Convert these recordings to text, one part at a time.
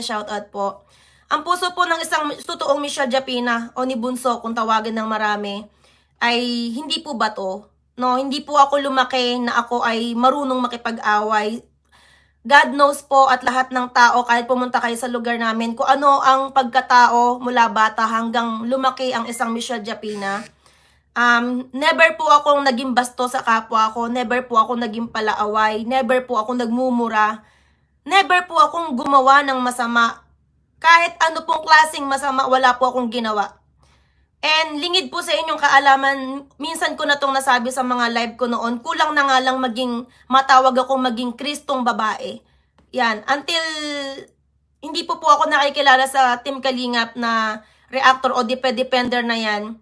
Shoutout po. Ang puso po ng isang totoong Michelle Japina o ni Bunso kung tawagin ng marami ay hindi po bato. No, hindi po ako lumaki na ako ay marunong makipag-away. God knows po at lahat ng tao kahit pumunta kayo sa lugar namin kung ano ang pagkatao mula bata hanggang lumaki ang isang Michelle Japina. Never po akong naging basto sa kapwa ko, never po ako naging palaaway, never po ako nagmumura, never po akong gumawa ng masama. Kahit ano pong klaseng masama, wala po akong ginawa. And lingid po sa inyong kaalaman, minsan ko na itong nasabi sa mga live ko noon, kulang na nga lang matawag akong maging Kristong babae. Yan, until hindi po ako nakikilala sa Team Kalingap na reactor o defender na yan.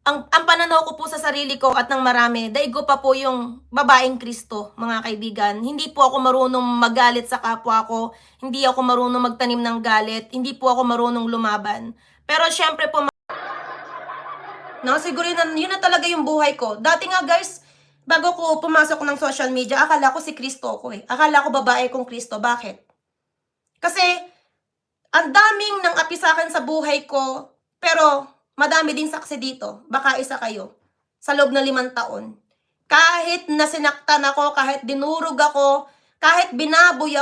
Ang pananaw ko po sa sarili ko at ng marami, daigo pa po yung babaeng Kristo, mga kaibigan. Hindi po ako marunong magalit sa kapwa ko, hindi ako marunong magtanim ng galit, hindi po ako marunong lumaban. Pero syempre po, no, siguro yun na talaga yung buhay ko. Dati nga guys, bago ko pumasok ng social media, akala ko si Kristo ko eh. Akala ko babae kong Kristo. Bakit? Kasi, ang daming nang api sa akin sa buhay ko, pero madami din saksi dito. Baka isa kayo. Sa loob ng 5 taon. Kahit nasinaktan ako, kahit dinurog ako, kahit binaboy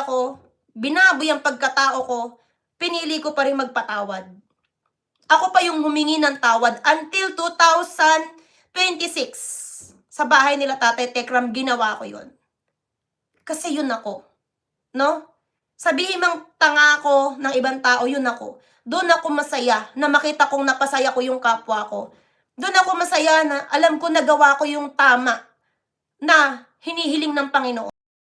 ang pagkatao ko, pinili ko pa rin magpatawad. Ako pa yung humingi ng tawad until 2026. Sa bahay nila Tatay Tekram, ginawa ko yun. Kasi yun ako. No? Sabihin mang tanga ako ng ibang tao, yun ako. Doon ako masaya na makita kong napasaya ko yung kapwa ko. Doon ako masaya na alam ko nagawa ko yung tama na hinihiling ng Panginoon.